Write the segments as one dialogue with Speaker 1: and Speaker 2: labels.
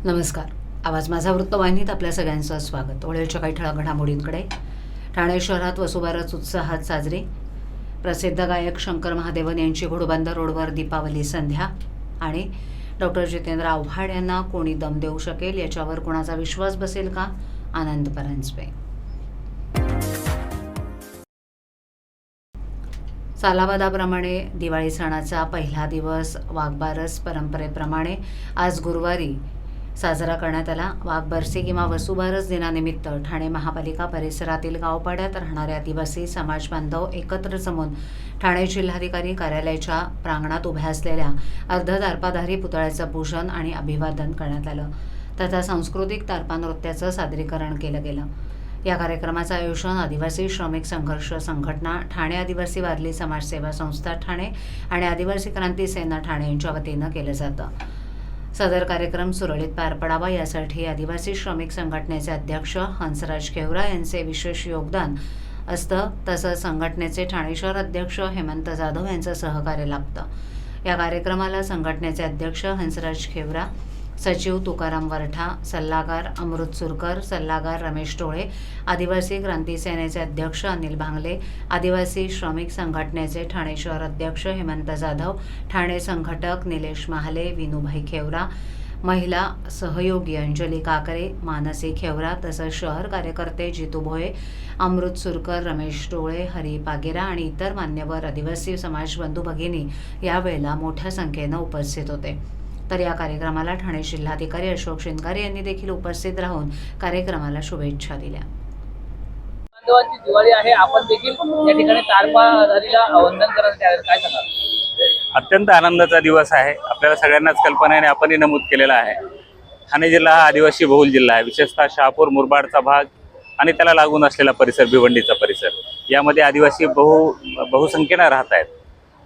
Speaker 1: नमस्कार. आवाज माझा वृत्तवाहिनीत आपल्या सगळ्यांचं स्वागत. ओळेच्या काही ठळक घडामोडींकडे. ठाणे शहरात वसुबारस उत्साहात साजरी. प्रसिद्ध गायक शंकर महादेवन यांची घोडबंदर रोडवर दीपावली संध्या. आणि डॉक्टर जितेंद्र आव्हाड यांना कोणी दम देऊ शकेल, याच्यावर कोणाचा विश्वास बसेल का? आनंद परांजपे. सालाबादाप्रमाणे दिवाळी सणाचा पहिला दिवस वाघबारस परंपरेप्रमाणे आज गुरुवारी साजरा करण्यात आला. वाघबारसी किंवा वसुबारस दिनानिमित्त ठाणे महापालिका परिसरातील गावपाड्यात राहणारे आदिवासी समाज बांधव एकत्र जमून ठाणे जिल्हाधिकारी कार्यालयाच्या प्रांगणात उभ्या असलेल्या अर्धतारपाधारी पुतळ्याचं पूजन आणि अभिवादन करण्यात आलं. तथा सांस्कृतिक तारपा नृत्याचं सादरीकरण केलं गेलं. या कार्यक्रमाचं आयोजन आदिवासी श्रमिक संघर्ष संघटना, ठाणे आदिवासी वारली समाजसेवा संस्था ठाणे आणि आदिवासी क्रांती सेना ठाणे यांच्या वतीनं केलं जातं. सदर कार्यक्रम सुरळीत पार पडावा यासाठी आदिवासी श्रमिक संघटनेचे अध्यक्ष हंसराज खेवरा यांचे विशेष योगदान असतं. तसंच संघटनेचे ठाणे शहर अध्यक्ष हेमंत जाधव यांचं सहकार्य लाभतं. या कार्यक्रमाला संघटनेचे अध्यक्ष हंसराज खेवरा, सचिव तुकाराम वरठा, सल्लागार अमृत सुरकर, सल्लागार रमेश टोळे, आदिवासी क्रांती सेनेचे अध्यक्ष अनिल भांगले, आदिवासी श्रमिक संघटनेचे ठाणे शहर अध्यक्ष हेमंत जाधव, ठाणे संघटक निलेश महाले, विनूभाई खेवरा, महिला सहयोगी अंजली काकरे, मानसी खेवरा, तसंच शहर कार्यकर्ते जितू भोये, अमृत सुरकर, रमेश टोळे, हरी पागेरा आणि इतर मान्यवर आदिवासी समाज बंधू भगिनी यावेळेला मोठ्या संख्येनं उपस्थित होते. तर या कार्यक्रमाला ठाणे जिल्हाधिकारी अशोक शिंदे यांनी देखील उपस्थित राहून कार्यक्रमाला शुभेच्छा दिल्या.
Speaker 2: दिवाळी आहे, आपण देखील या ठिकाणी तारपाधारीला वंदन करत आहे, काय सांगाल?
Speaker 3: अत्यंत आनंदाचा दिवस आहे. आपल्याला सगळ्यांनाच कल्पना आहे, आपणही नमूद केलेला आहे. ठाणे जिल्हा हा आदिवासी बहुल जिल्हा आहे. विशेषतः शहापूर मुरबाडचा भाग आणि त्याला लागून असलेला परिसर, भिवंडीचा परिसर, यामध्ये आदिवासी बहुसंख्येनं राहत आहेत.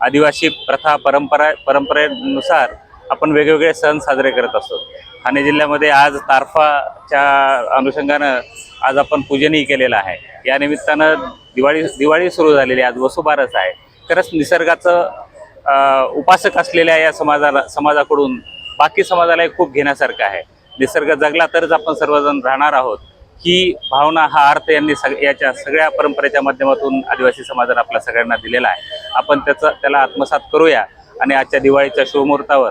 Speaker 3: आदिवासी प्रथा परंपरेनुसार आपण वेगवेगळे सण साजरे करत असतो. ठाणे जिल्ह्यामध्ये आज तारफाच्या अनुषंगानं आज आपण पूजनही केलेलं आहे. या निमित्तानं दिवाळी सुरू झालेली आज वसुबारस आहे. खरंच निसर्गाचं उपासक असलेल्या या समाजाकडून बाकी समाजालाही खूप घेण्यासारखं आहे. निसर्ग जगला तरच आपण सर्वजण राहणार आहोत, ही भावना, हा अर्थ यांनी याच्या सगळ्या परंपरेच्या माध्यमातून आदिवासी समाजाने आपल्या सगळ्यांना दिलेला आहे. आपण त्याला आत्मसात करूया. आणि आजच्या दिवाळीच्या शुभमुहूर्तावर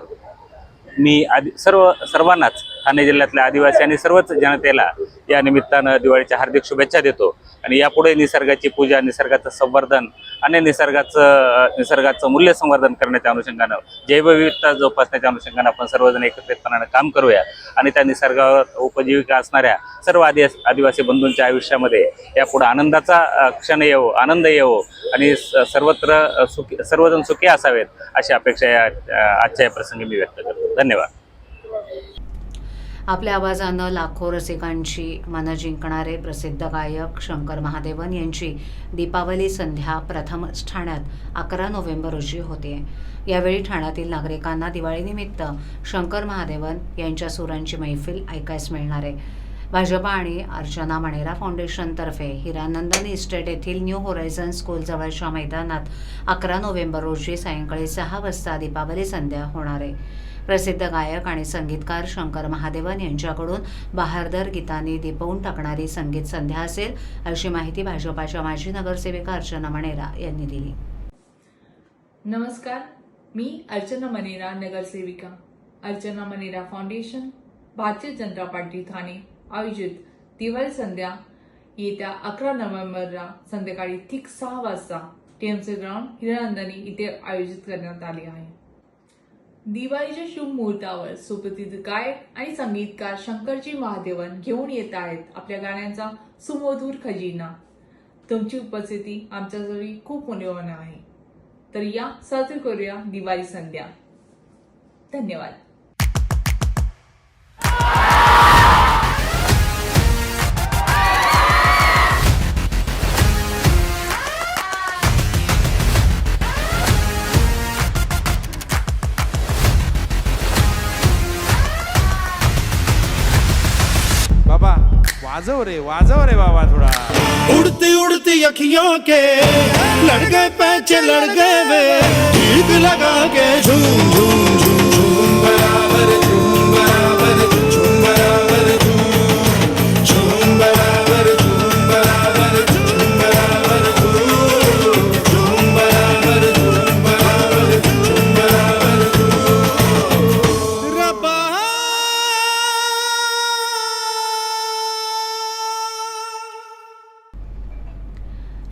Speaker 3: मी सर्वांनाच ठाणे जिल्ह्यातल्या आदिवासी आणि सर्वच जनतेला या निमित्तानं दिवाळीच्या हार्दिक शुभेच्छा देतो. आणि यापुढे निसर्गाची पूजा, निसर्गाचं संवर्धन आणि निसर्गाचं मूल्य संवर्धन करण्याच्या अनुषंगानं, जैवविविधता जोपासण्याच्या अनुषंगानं आपण सर्वजण एकत्रितपणानं काम करूया. आणि त्या निसर्गावर उपजीविका असणाऱ्या सर्व आदिवासी बंधूंच्या आयुष्यामध्ये यापुढे आनंदाचा क्षण येवो, आनंद येवो आणि सर्वजण सुखी असावेत अशी अपेक्षा आजच्या या प्रसंगी मी व्यक्त करतो. धन्यवाद.
Speaker 1: आपल्या आवाजानं लाखो रसिकांची मनं जिंकणारे प्रसिद्ध गायक शंकर महादेवन यांची दीपावली संध्या प्रथमच ठाण्यात 11 नोव्हेंबर रोजी होते. यावेळी ठाण्यातील नागरिकांना दिवाळीनिमित्त शंकर महादेवन यांच्या सुरांची मैफिल ऐकायला मिळणार आहे. भाजपा आणि अर्चना मणेरा फाउंडेशनतर्फे हिरानंदन इस्टेट येथील न्यू होरायझन स्कूलजवळच्या मैदानात 11 नोव्हेंबर रोजी सायंकाळी 6 वाजता दीपावली संध्या होणार आहे. प्रसिद्ध गायक आणि संगीतकार शंकर महादेवन यांच्याकडून बहारदार गीतांनी दिपवून टाकणारी संगीत संध्या असेल, अशी माहिती भाजपाच्या माजी नगरसेविका अर्चना मणेरा यांनी दिली.
Speaker 4: नमस्कार, मी अर्चना मणेरा, नगरसेविका, अर्चना मणेरा फाउंडेशन, भारतीय जनता पार्टी ठाणे आयोजित दिवाळी संध्या येत्या 11 नोव्हेंबरला संध्याकाळी ठीक 6 वाजता टीएमसी ग्राउंड हिरानंदनी इथे आयोजित करण्यात आले आहे. दिवाळीच्या शुभ मुहूर्तावर सुप्रसिद्ध गायक आणि संगीतकार शंकरजी महादेवन घेऊन येत आहेत आपल्या गाण्यांचा सुमधुर खजिना. तुमची उपस्थिती आमच्यासाठी खूप मूल्यवान आहे. तर या साजरी करूया दिवाळी संध्या. धन्यवाद.
Speaker 5: बाबा वाजव रे बाबा थोड़ा।
Speaker 6: उड़ती उड़ती अखियों के लड़ गए पैचे लड़ गए वे, ठीक लगा के झूम झूम झूम झूम बराबर झूम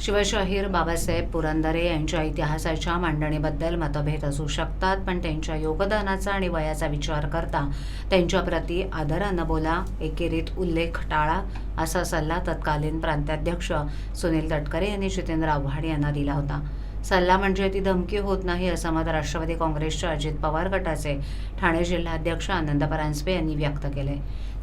Speaker 1: शिवशाहीर बाबासाहेब पुरंदरे यांच्या इतिहासाच्या मांडणीबद्दल मतभेद असू शकतात, पण त्यांच्या योगदानाचा आणि वयाचा विचार करता त्यांच्याप्रती आदरानं बोला, एकेरीत उल्लेख टाळा, असा सल्ला तत्कालीन प्रांताध्यक्ष सुनील तटकरे यांनी जितेंद्र आव्हाड यांना दिला होता. सल्ला म्हणजे ती धमकी होत नाही, असं मत राष्ट्रवादी काँग्रेसच्या अजित पवार गटाचे ठाणे जिल्हाध्यक्ष आनंद परांजपे यांनी व्यक्त केले.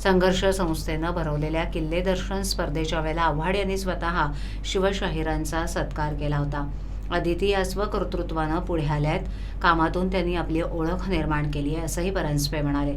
Speaker 1: संघर्ष संस्थेनं भरवलेल्या किल्ले दर्शन स्पर्धेच्या वेळेला आव्हाड यांनी स्वतः शिवशाहिरांचा सत्कार केला होता. अदिती या स्वकर्तृत्वानं पुढे आल्यात, कामातून त्यांनी आपली ओळख निर्माण केली आहे, असंही परांजपे म्हणाले.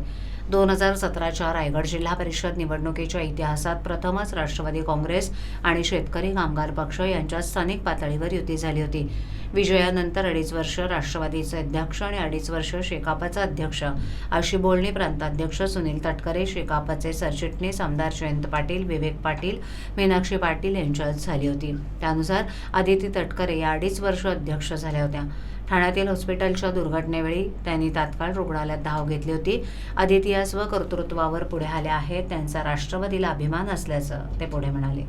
Speaker 1: 2017च्या रायगड जिल्हा परिषद निवडणुकीच्या इतिहासात प्रथमच राष्ट्रवादी काँग्रेस आणि शेतकरी कामगार पक्ष यांच्यात स्थानिक पातळीवर युती झाली होती. विजयानंतर 2.5 वर्ष राष्ट्रवादीचे अध्यक्ष आणि 2.5 वर्ष शेकापचा अध्यक्ष अशी बोलणी प्रांताध्यक्ष सुनील तटकरे, शेकापचे सरचिटणीस आमदार जयंत पाटील, विवेक पाटील, मीनाक्षी पाटील यांच्यात झाली होती. त्यानुसार आदिती तटकरे या 2.5 वर्ष अध्यक्ष झाल्या होत्या. ठाण्यातील हॉस्पिटलच्या दुर्घटनेवेळी त्यांनी तात्काळ रुग्णालयात धाव घेतली होती. आदिती या स्वकर्तृत्वावर पुढे आल्या आहेत, त्यांचा राष्ट्रवादीला अभिमान असल्याचं ते पुढे म्हणाले.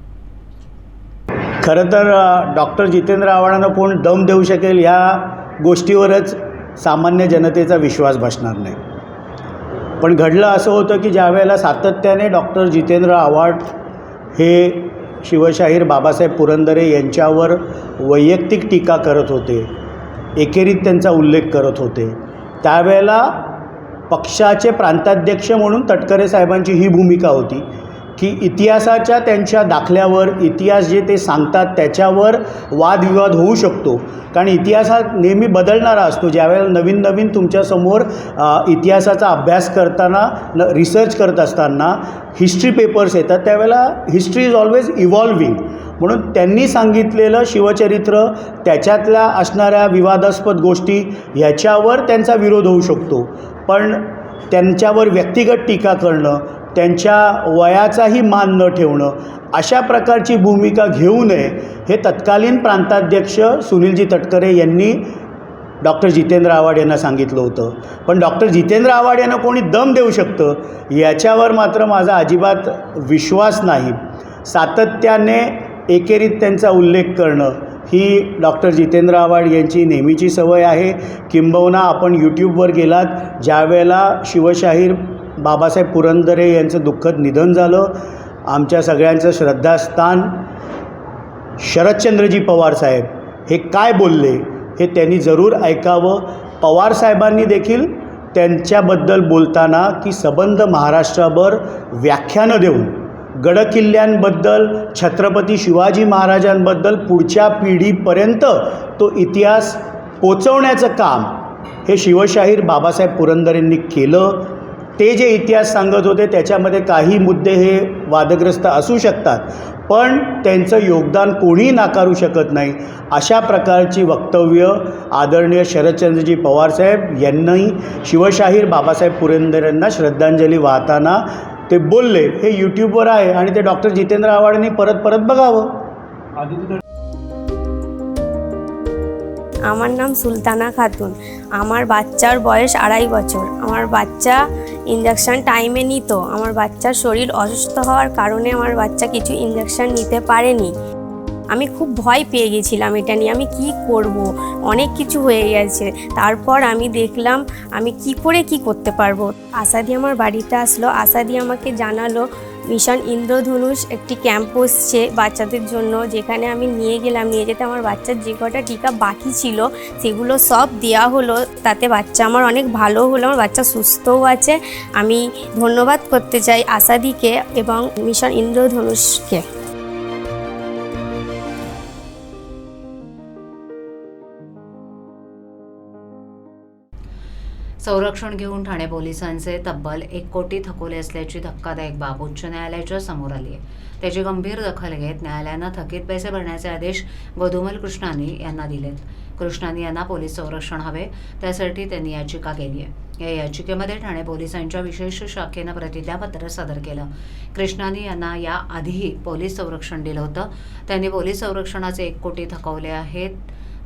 Speaker 7: खरं तर डॉक्टर जितेंद्र आव्हाडांना कोण दम देऊ शकेल ह्या गोष्टीवरच सामान्य जनतेचा विश्वास बसणार नाही. पण घडलं असं होतं की ज्या वेळेला सातत्याने डॉक्टर जितेंद्र आव्हाड हे शिवशाहीर बाबासाहेब पुरंदरे यांच्यावर वैयक्तिक टीका करत होते, एकेरीत त्यांचा उल्लेख करत होते, त्यावेळेला पक्षाचे प्रांताध्यक्ष म्हणून तटकरे साहेबांची ही भूमिका होती की इतिहासाच्या त्यांच्या दाखल्यावर, इतिहास जे ते सांगतात त्याच्यावर वादविवाद होऊ शकतो, कारण इतिहास हा नेहमी बदलणारा असतो. ज्यावेळेला नवीन नवीन तुमच्यासमोर इतिहासाचा अभ्यास करताना, रिसर्च करत असताना हिस्ट्री पेपर्स येतात, त्यावेळेला हिस्ट्री इज ऑलवेज इव्हॉल्विंग. म्हणून त्यांनी सांगितलेलं शिवचरित्र, त्याच्यातल्या असणाऱ्या विवादास्पद गोष्टी ह्याच्यावर त्यांचा विरोध होऊ शकतो, पण त्यांच्यावर व्यक्तिगत टीका करणं, त्यांच्या वयाचाही मान न ठेवणं, अशा प्रकारची भूमिका घेऊ नये हे तत्कालीन प्रांताध्यक्ष सुनीलजी तटकरे यांनी डॉक्टर जितेंद्र आव्हाड यांना सांगितलं होतं. पण डॉक्टर जितेंद्र आव्हाड यांना कोणी दम देऊ शकतं याच्यावर मात्र माझा अजिबात विश्वास नाही. सातत्याने एकेरीत त्यांचा उल्लेख करणं ही डॉक्टर जितेंद्र आव्हाड यांची नेहमीची सवय आहे. किंबहुना आपण यूट्यूबवर गेलात, ज्यावेळेला शिवशाहीर बाबासाहेब पुरंदरे यांचं दुःखद निधन झालं, आमच्या सगळ्यांचं श्रद्धास्थान शरदचंद्रजी पवार साहेब हे काय बोलले हे त्यांनी जरूर ऐकावं. पवार साहेबांनी देखील त्यांच्याबद्दल बोलताना की सबंध महाराष्ट्राभर व्याख्यानं देऊन गडकिल्ल्यांबद्दल, छत्रपती शिवाजी महाराजांबद्दल पुढच्या पिढीपर्यंत तो इतिहास पोचवण्याचं काम हे शिवशाहीर बाबासाहेब पुरंदरेंनी केलं. ते जे इतिहास सांगत होते त्याच्यामध्ये काही मुद्दे हे वादग्रस्त असू शकतात, पण त्यांचं योगदान कोणीही नाकारू शकत नाही. अशा प्रकारची वक्तव्य आदरणीय शरदचंद्रजी पवारसाहेब यांनी शिवशाहीर बाबासाहेब पुरंदरेंना श्रद्धांजली वाहताना ते बोलले. हे यूट्यूबवर आहे आणि ते डॉक्टर जितेंद्र आव्हाडांनी परत परत बघावं.
Speaker 8: আমার নাম সুলতানা খাতুন। আমার বাচ্চার বয়স 2.5 বছর। আমার বাচ্চা ইঞ্জেকশন টাইমে নিত। আমার বাচ্চার শরীর অসুস্থ হওয়ার কারণে আমার বাচ্চা কিছু ইঞ্জেকশন নিতে পারেনি। আমি খুব ভয় পেয়ে গেছিলাম এটা নিয়ে, আমি কি করব, অনেক কিছু হয়ে গেছে। তারপর আমি দেখলাম আমি কি করে কি করতে পারবো। আসাদি আমার বাড়িতে আসলো, আসাদি আমাকে জানালো মিশন ইন্দ্রধনুষ একটি ক্যাম্প বসছে বাচ্চাদের জন্য, যেখানে আমি নিয়ে গেলাম। নিয়ে যেতে আমার বাচ্চার যে কটা টিকা বাকি ছিল সেগুলো সব দেওয়া হলো, তাতে বাচ্চা আমার অনেক ভালো হলো, আমার বাচ্চা সুস্থও আছে। আমি ধন্যবাদ করতে চাই আসাদিকে এবং মিশন ইন্দ্রধনুষকে।
Speaker 1: संरक्षण घेऊन ठाणे पोलिसांचे तब्बल 1 कोटी थकवले असल्याची धक्कादायक बाब उच्च न्यायालयाच्या समोर आली आहे. त्याची गंभीर दखल घेत न्यायालयानं थकीत पैसे भरण्याचे आदेश गोधूमल कृष्णानी यांना दिलेत. कृष्णानी यांना पोलीस संरक्षण हवे, त्यासाठी त्यांनी याचिका केली आहे. या याचिकेमध्ये ठाणे पोलिसांच्या विशेष शाखेनं प्रतिज्ञापत्र सादर केलं. कृष्णानी यांना याआधीही पोलीस संरक्षण दिलं होतं. त्यांनी पोलीस संरक्षणाचे 1 कोटी थकवले आहेत.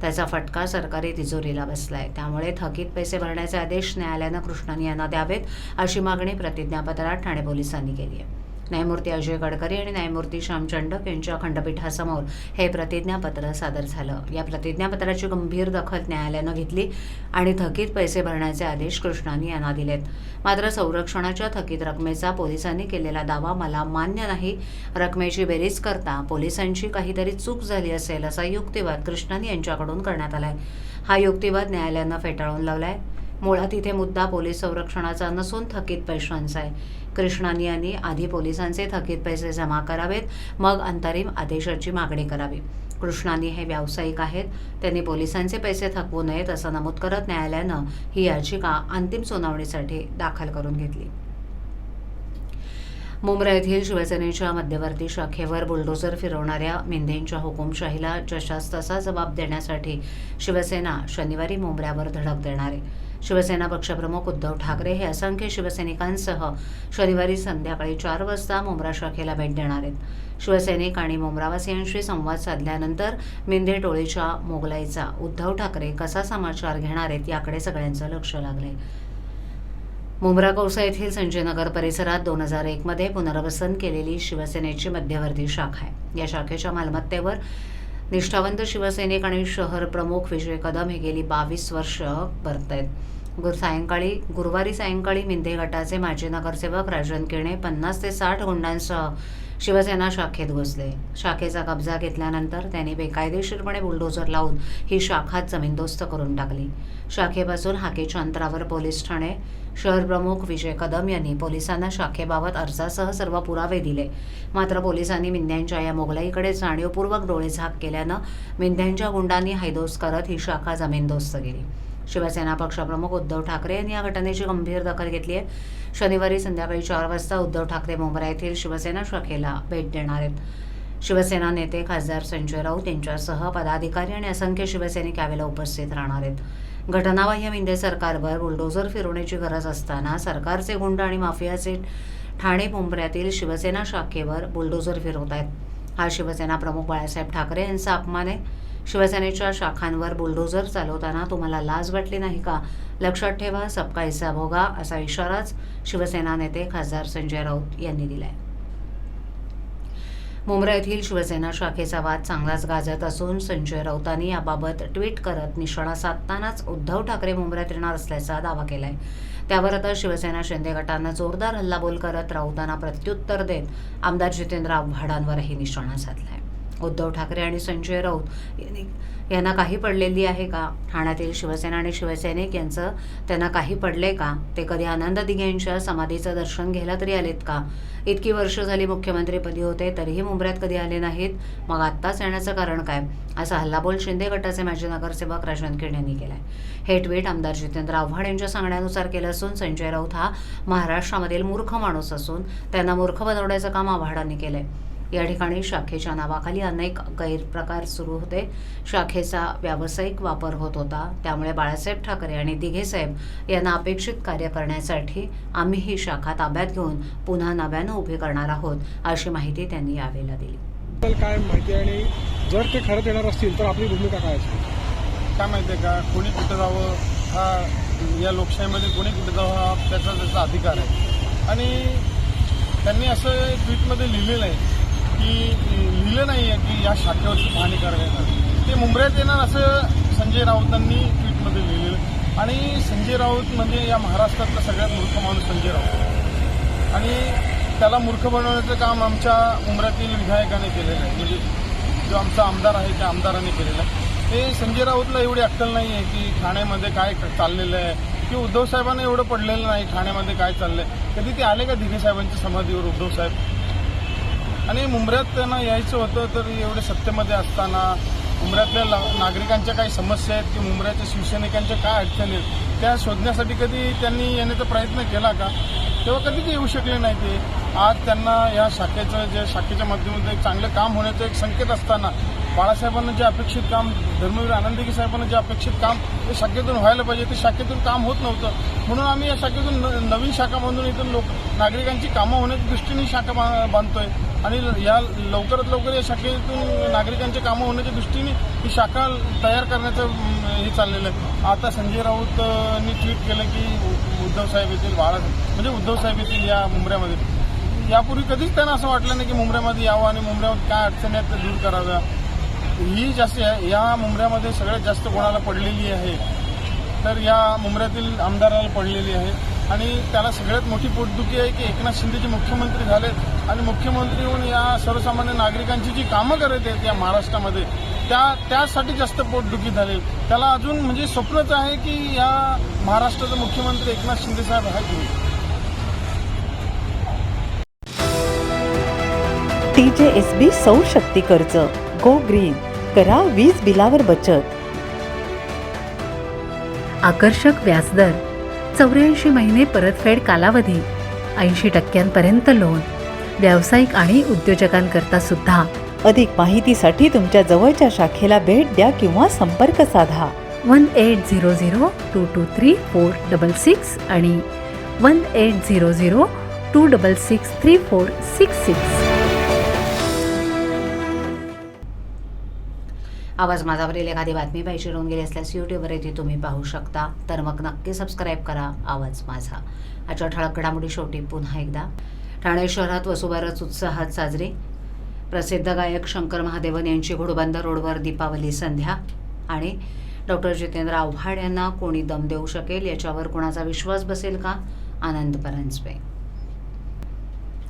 Speaker 1: त्याचा फटका सरकारी तिजोरीला बसलाय. त्यामुळे थकीत पैसे भरण्याचे आदेश न्यायालयानं कृष्णानी यांना द्यावेत, अशी मागणी प्रतिज्ञापत्रात ठाणे पोलिसांनी केली आहे. न्यायमूर्ती अजय गडकरी आणि न्यायमूर्ती श्यामचंडक यांच्या खंडपीठासमोर हे प्रतिज्ञापत्र सादर झालं. या प्रतिज्ञापत्राची गंभीर दखल न्यायालयानं घेतली आणि थकीत पैसे भरण्याचे आदेश कृष्णानी यांना दिलेत. मात्र संरक्षणाच्या थकीत रकमेचा पोलिसांनी केलेला दावा मला मान्य नाही. रकमेची बेरीज करता पोलिसांची काहीतरी चूक झाली असेल असा युक्तिवाद कृष्णानी यांच्याकडून करण्यात आलाय. हा युक्तिवाद न्यायालयानं फेटाळून लावलाय. मुळात इथे मुद्दा पोलीस संरक्षणाचा नसून थकीत पैशांचा आहे. कृष्णानी यांनी आधी पोलिसांचे थकीत पैसे जमा करावेत, मग अंतरिम आदेशाची मागणी करावी. कृष्णानी हे व्यावसायिक आहेत. त्यांनी पोलिसांचे पैसे थकवू नयेत असं नमूद करत न्यायालयानं ही याचिका अंतिम सुनावणीसाठी दाखल करून घेतली. मुंब्रा येथील शिवसेनेच्या मध्यवर्ती शाखेवर बुलडोझर फिरवणाऱ्या मिंदेंच्या हुकुमशाहीला जशास तसा जबाब देण्यासाठी शिवसेना शनिवारी मुंब्र्यावर धडक देणार आहे. शिवसेना पक्षप्रमुख उद्धव ठाकरे हे असंख्य शिवसैनिकांसह शनिवारी संध्याकाळी 4 वाजता मुंब्रा शाखेला भेट देणार आहेत. शिवसैनिक आणि मुंब्रावासियांशी संवाद साधल्यानंतर मिंदे टोळीच्या मोगलाईचा उद्धव ठाकरे कसा समाचार घेणार आहेत याकडे सगळ्यांचं लक्ष लागलंय. मुंब्रा कौसा येथील संजयनगर परिसरात 2001 मध्ये पुनर्वसन केलेली शिवसेनेची मध्यवर्ती शाखा आहे. या शाखेच्या मालमत्तेवर निष्ठावंत शिवसैनिक आणि शहर प्रमुख विजय कदम हे गेली 22 वर्ष बरतायत. गुरुवारी सायंकाळी मिंदे गटाचे माजी नगरसेवक राजन किरणे 50 ते 60 गुंडांसह शिवसेना शाखेत घुसले. शाखेचा कब्जा घेतल्यानंतर त्यांनी बेकायदेशीरपणे बुलडोझर लावून ही शाखा जमीनदोस्त करून टाकली. शाखेपासून हाकेच्या अंतरावर पोलीस ठाणे. शहर प्रमुख विजय कदम यांनी पोलिसांना शाखेबाबत अर्जासह सर्व पुरावे दिले. मात्र पोलिसांनी मिंद्यांच्या या मोगलाईकडे जाणीवपूर्वक डोळेझाक केल्यानं मिंद्यांच्या गुंडांनी हैदोस करत ही शाखा जमीनदोस्त केली. शिवसेना पक्षप्रमुख उद्धव ठाकरे यांनी या घटनेची गंभीर दखल घेतली आहे. शनिवारी संध्याकाळी 4 वाजता उद्धव ठाकरे मुंब्रा येथील शिवसेना शाखेला भेट देणार आहेत. शिवसेना नेते खासदार संजय राऊत यांच्यासह पदाधिकारी आणि असंख्य शिवसैनिक यावेळेला उपस्थित राहणार आहेत. घटनाबाह्य मिंदे सरकारवर बुलडोझर फिरवण्याची गरज असताना सरकारचे गुंड आणि माफियाचे ठाणे मुंब्र्यातील शिवसेना शाखेवर बुलडोझर फिरवत आहेत. हा शिवसेना प्रमुख बाळासाहेब ठाकरे यांचा अपमान आहे. शिवसेनेच्या शाखांवर बुलडोझर चालवताना तुम्हाला लाज वाटली नाही का? लक्षात ठेवा, सबका हिस्सा भोगा असा इशाराच शिवसेना नेते खासदार संजय राऊत यांनी दिलाय. मुंब्रा येथील शिवसेना शाखेचा वाद चांगलाच गाजत असून संजय राऊतांनी याबाबत ट्विट करत निशाणा साधतानाच उद्धव ठाकरे मुंब्र्यात येणार असल्याचा दावा केलाय. त्यावर आता शिवसेना शिंदे गटानं जोरदार हल्लाबोल करत राऊतांना प्रत्युत्तर देत आमदार जितेंद्र आव्हाडांवरही निशाणा साधलाय. उद्धव ठाकरे आणि संजय राऊत यांना काही पडलेली आहे का? ठाण्यातील शिवसेना आणि शिवसैनिक यांचं त्यांना काही पडले का? ते कधी आनंद दिघे यांच्या समाधीचं दर्शन घ्यायला तरी आलेत का? इतकी वर्ष झाली मुख्यमंत्रीपदी होते तरीही मुंब्र्यात कधी आले नाहीत. मग आत्ताच येण्याचं कारण काय? असा हल्लाबोल शिंदे गटाचे माजी नगरसेवक राजन किरणे यांनी केलाय. हे ट्विट आमदार जितेंद्र आव्हाड यांच्या सांगण्यानुसार केलं असून संजय राऊत हा महाराष्ट्रामधील मूर्ख माणूस असून त्यांना मूर्ख बनवण्याचं काम आव्हाडांनी केलंय. या ठिकाणी शाखेच्या नावाखाली अनेक गैरप्रकार सुरू होते. शाखेचा व्यावसायिक वापर होत होता. त्यामुळे बाळासाहेब ठाकरे आणि दिघेसाहेब यांना अपेक्षित कार्य करण्यासाठी आम्ही ही शाखा ताब्यात घेऊन पुन्हा नव्यानं उभी करणार आहोत अशी माहिती त्यांनी यावेळेला दिली.
Speaker 9: काय माहिती आणि जर ते खरंच येणार असतील तर आपली भूमिका काय असेल?
Speaker 5: काय माहिती आहे का, कोणी कुठं जावं हा या लोकशाहीमध्ये कोणी कुठं जावं हा त्याचा अधिकार आहे. आणि त्यांनी असं ट्विटमध्ये लिहिलेलं आहे की लिहिलं नाही आहे की या शाखेवरची पाहणी करायला येणार, ते मुंब्र्यात येणार असं संजय राऊतांनी ट्विटमध्ये लिहिलेलं. आणि संजय राऊत म्हणजे या महाराष्ट्रातला सगळ्यात मूर्ख माणूस संजय राऊत, आणि त्याला मूर्ख बनवण्याचं काम आमच्या मुंब्र्यातील विधायकाने केलेलं आहे. म्हणजे जो आमचा आमदार आहे त्या आमदाराने केलेलं आहे. ते संजय राऊतला एवढी अक्कल नाही आहे की ठाण्यामध्ये काय चाललेलं आहे, की उद्धव साहेबांना एवढं पडलेलं नाही ठाण्यामध्ये काय चाललंय. कधी ते आले का दिघे साहेबांच्या समाधीवर उद्धव साहेब? आणि मुंब्र्यात त्यांना यायचं होतं तर एवढे सत्तेमध्ये असताना मुंब्र्यातल्या नागरिकांच्या काही समस्या आहेत की मुंब्र्याच्या शिवसैनिकांच्या काय अडचणी आहेत त्या शोधण्यासाठी कधी त्यांनी येण्याचा प्रयत्न केला का? तेव्हा कधी ते येऊ शकले नाही. ते आज त्यांना या शाखेच्या माध्यमातून एक चांगलं काम होण्याचं एक संकेत असताना बाळासाहेबांना जे अपेक्षित काम, धर्मवीर आनंदगी साहेबांना जे अपेक्षित काम ते शाखेतून व्हायला पाहिजे ते शाखेतून काम होत नव्हतं. म्हणून आम्ही या शाखेतून नवीन शाखा बांधून इथून नागरिकांची कामं होण्याच्या दृष्टीने शाखा बांधतोय. आणि या लवकरात लवकर या शाखेतून नागरिकांची कामं होण्याच्या दृष्टीने ही शाखा तयार करण्याचं हे चाललेलं आहे. आता संजय राऊतनी ट्विट केलं की उद्धव साहेब येथील म्हणजे उद्धव साहेब येथील या मुंब्र्यामध्ये. यापूर्वी कधीच त्यांना असं वाटलं नाही की मुंबऱ्यामध्ये यावं आणि मुंबऱ्यामध्ये काय अडचणी आहेत त्या दूर कराव्या. ही जास्त या मुंबऱ्यामध्ये सगळ्यात जास्त कोणाला पडलेली आहे तर या मुंबऱ्यातील आमदाराला पडलेली आहे. आणि त्याला सगळ्यात मोठी पोटदुखी आहे की एकनाथ शिंदेचे मुख्यमंत्री झालेत आणि मुख्यमंत्री होऊन या सर्वसामान्य नागरिकांची जी कामं करत आहेत या महाराष्ट्रामध्ये त्यासाठी जास्त पोटदुखी झाली. त्याला अजून म्हणजे स्वप्नच आहे की या महाराष्ट्राचे मुख्यमंत्री एकनाथ शिंदे साहेब आहेत.
Speaker 10: TJSB सौर शक्ती कर्ज गो ग्रीन करा वीज बिलावर बचत.
Speaker 1: आकर्षक व्याजदर, 84 महिने परतफेड कालावधी, 80% लोन, व्यावसायिक आणि उद्योजकांकरता सुद्धा.
Speaker 10: अधिक माहितीसाठी तुमच्या जवळच्या शाखेला भेट द्या किंवा संपर्क साधा.
Speaker 1: 1800-223-466 आणि 1800-266-3466. आवाज माझावरील एखादी बातमी पाहिजे राहून गेली असल्यास यूट्यूबवर ती तुम्ही पाहू शकता. तर मग नक्की सबस्क्राईब करा आवाज माझा. आजच्या ठळक घडामोडी शेवटी पुन्हा एकदा. ठाणे शहरात वसुबारस उत्साहात साजरी. प्रसिद्ध गायक शंकर महादेवन यांची घोडबंदर रोडवर दीपावली संध्या. आणि डॉक्टर जितेंद्र आव्हाड यांना कोणी दम देऊ शकेल याच्यावर कोणाचा विश्वास बसेल का? आनंद परांजपे.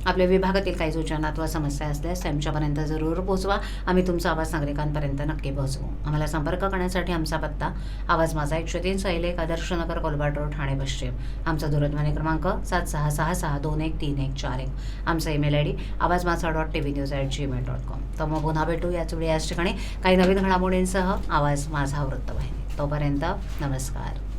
Speaker 1: आपल्या विभागातील काही सूचना अथवा समस्या असल्यास आमच्यापर्यंत जरूर पोहोचवा. आम्ही तुमचा आवाज नागरिकांपर्यंत नक्की पोहोचवू. आम्हाला संपर्क करण्यासाठी आमचा पत्ता आवाज माझा 103 सैलेख आदर्श नगर कोलबाट रोड ठाणे पश्चिम. आमचा दूरध्वनी क्रमांक 7666213141. आमचा ईमेल ID awazmaza.tvnews@gmail.com. तर मग पुन्हा भेटू याच वेळी याच ठिकाणी काही नवीन घडामोडींसह आवाज माझा वृत्तवाहिनी. तोपर्यंत नमस्कार.